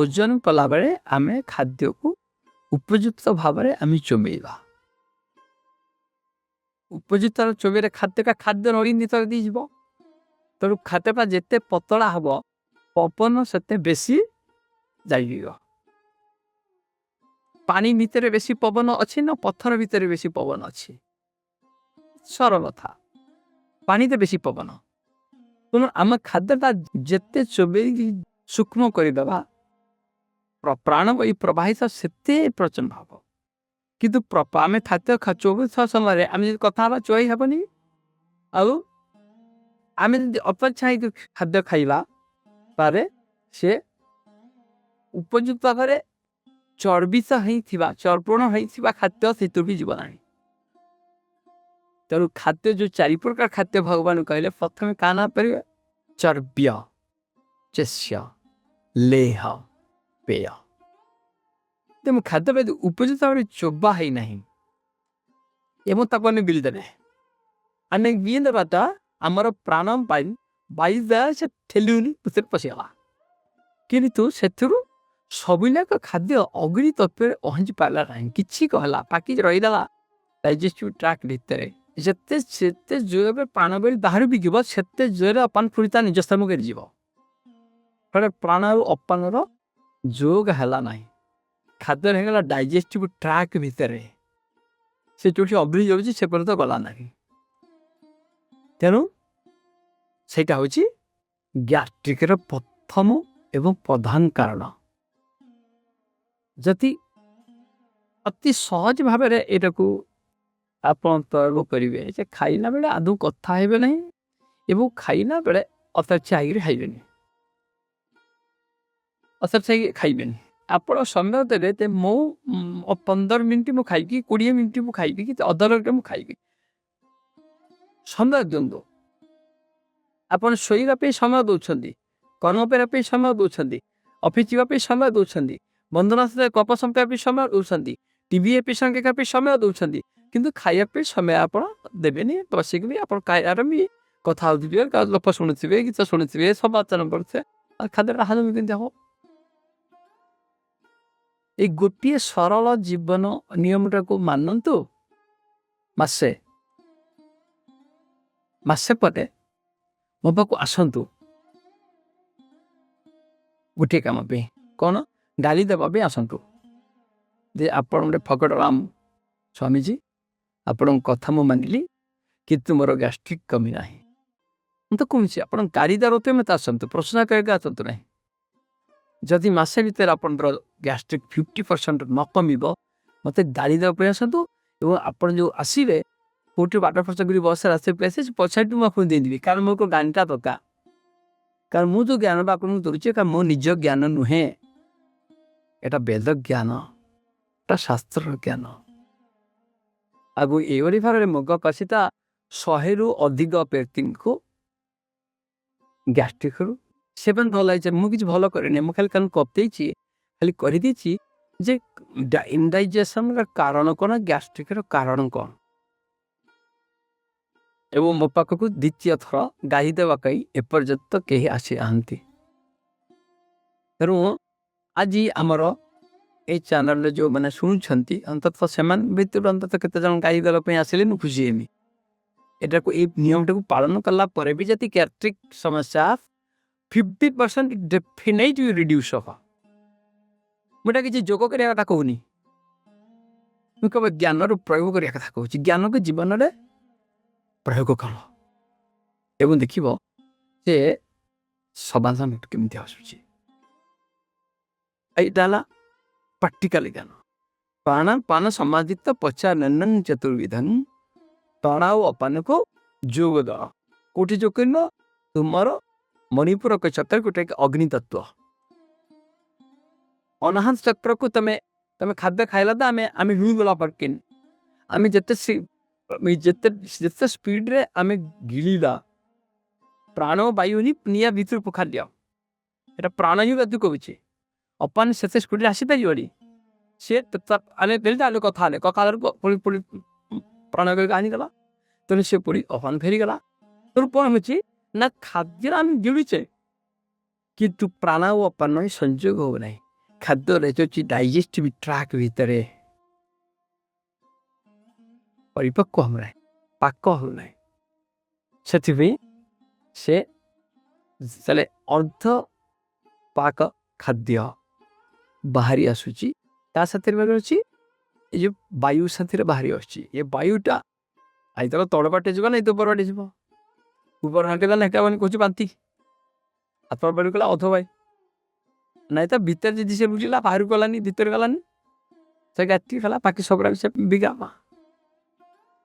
भोजन कला बेले आमे खाद्य को उपयुक्त भाव में आम चोबेबा उपयुक्त चोबेरे खाद्य नड़ी नितर दीजिब तेणु खाद्यटा जिते पतला हम पवन से बेसी जाइब पानी भितर बेसी पवन अच्छी ना पत्थर भितर बेसी पवन अच्छी सरल था पानी तो बेसी पवन तेणु आम खाद्यटा जिते चोबे सूक्ष्म करदेवा प्राणवायु प्रवाहित से प्रचंड भाव किंतु आम खाद्य चौबीस समय आम कथा चोई हेनी आम अपचाहित खाद्य खाइबा तारे से उपयुक्त भाव चर्बित होता चर्पण होता खाद्य से भी जीवना तेणु खाद्य जो चारि प्रकार खाद्य भगवान कहले प्रथम क्या ना पर चर्ब्य चेष्य लेह पेय तेमु खाद्य उपयुक्त भाव चोबा है ना एवं तक बिलदेने आने बिलदेवाटा आमर प्राण बाईजा से ठेलुनी पशिगला किंतु से सबुलाक खाद्य अग्नि तत्व पहुँची पारा ना कि कहला पाकि रहीदेला डाइजेस्टिव ट्रैक्ट भितर जिते जोर प्राणवायु बाहर भी जीव से जोर अपान फुरीता निज स्थान कर जीव प्राण अपान जोग है ना खाद्य होगा डाइजेस्टिव ट्रैक्ट भितर से जो अग्नि जाऊँगी से पर्यंत गला ना तेणु सेटा हूँ गैस्ट्रिक प्रथम एवं प्रधान कारण जदि अति सहज भाव यहाँ को आप प्रयोग करेंगे खाइला बेले आदौ कथा हे ना एवं खाइला बेले अतर्चाई खाइबे अतर्चाई खाइबे आप समय देते मो 15 मिनट मु खाइबी 20 मिनट मु खाइबी कि अधा घंटे मु खाइबी समय दिंतु आप शोवाई समय दौरान कर्म करने समय दौरान ऑफिस जावाई समय दौरान बंधुना सहित गप संपाई समय दौरान टीवी एपिसोड समय दौरान किंतु खाइबा समय आप देवेनि बसिक भी आप भी कथा गप शुणुवे गीत शुणुवे समाचार पढ़ुवे खाद्य हजम केमती हम ये गोटे सरल जीवन नियमटा को मानतु मसे पर मो पाक आसतु गोटे कम कौन गाली देवाई आसतु जे आप फकड़राम स्वामीजी आपण कथा मु मानिली किंतु मोर गैस्ट्रिक कमी ना तो कौन आप गाड़ी दारोते मत आसतु प्रश्न करके आसतु ना जदि मसे भर आप गैस्ट्रिक 50% न कमिब मत गाड़ी देवाई आसतु और आप जो आसवे कौटे बाट फर्स कर बस आसे पछाड़ी मुझे देदेवी कारण मोर गाड़ीटा दरकार कारण मु जो ज्ञान आपको दूसरे मो निज ज्ञान नुहे एटा वेद ज्ञान एटा शास्त्र ज्ञान आगु ये भाव में मुग कषिता 100 रु अधिक व्यक्ति को गैस्ट्रिक रु से भल है मुझे भल करे मुझे खाली कपदे खाली करदे जे इंडाइजेशन का कारण कौन गैस्ट्रिक कारण कौन एवं मो पाक को द्वितीय थर गाई देवा कई एपर्यंत कहीं आसी आंती तेणु आज आमर ये चैनल जो मैंने शुणुंट अंततः से भर अंततः केत जन गाई देवाई आसिले मु खुशी हेमी एटा को ये नियमटा को पालन कला पर भी जति गैस्ट्रिक समस्या 50% डेफिनेटली रिड्यूस हम मुझे किसी जोग करने कथा कहूनी मुझे ज्ञान प्रयोग करने कथा कहूँ ज्ञान को जीवन में प्रयोग कल एवं देखिए जे समाधान केमती आसूँ यहाँ प्रैक्टिकल ज्ञान प्राणापान समाधित पचानन चतुर्विधन प्राण और अपान को जोग द कोटि जो कर तुमर मणिपुर के चक्र गोटे अग्नि तत्व अनाहत चक्र को तमें तमें खाद्य खाइला तो आम हिगला पटकिन आम जिते जिते स्पीड रे आम गिला प्राण वायु ही निया भीतर पोखा दिया एटा प्राण ही गति कहूँ अपान से स्पीड आसी पारि सी आने आलो कथा कका प्राण करके आनीगला तेणु सी पड़ी अपान फेरीगला तेणु कौन हो ना खाद्य आम गिलुचे किंतु प्राण और अपान संयोग हो ना ଖାଦ୍ୟ ରହିଛି ଡାଇଜେଷ୍ଟିଭ ଟ୍ରାକ୍ ଭିତରେ ପରିପକ୍ୱ ହେଉନାହିଁ, ପାକ ହେଉନାହିଁ। ସେଥିପାଇଁ ସେ ଯେତେବେଳେ ଅର୍ଦ୍ଧ ପାକ ଖାଦ୍ୟ ବାହାରି ଆସୁଛି ତା ସାଥିରେ ଅଛି ଏ ଯେଉଁ ବାୟୁ ସାଥିରେ ବାହାରି ଆସୁଛି। ଏ ବାୟୁଟା ଆଇତର ତଳ ବାଟେ ଯିବ ନା ଏଇ ଉପର ବାଟେ ଯିବ। ଉପର ବାଟେ ଗଲା ହେଟା ମାନେ କହୁଛି ବାନ୍ତି, ହାତ ବାଟେ ଗଲା ଅଧ ବାୟୁ, ନାଇଁ ତା ଭିତରେ ଯଦି ସେ ବୁଝିଲା ବାହାରକୁ ଗଲାନି ଭିତରେ ଗଲାନି ସେ ଗାତି ଗଲା ବାକି ସବୁରା ସେ ବିଗାମା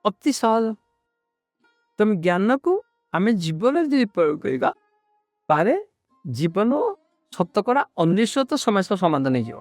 ଅତି ସହଜ। ତମେ ଜ୍ଞାନକୁ ଆମେ ଜୀବନରେ ଯଦି ପ୍ରୟୋଗ କରିବା ତାହେଲେ ଜୀବନ ଶତକଡ଼ା 99% ସମସ୍ୟାର ସମାଧାନ ହେଇଯିବ।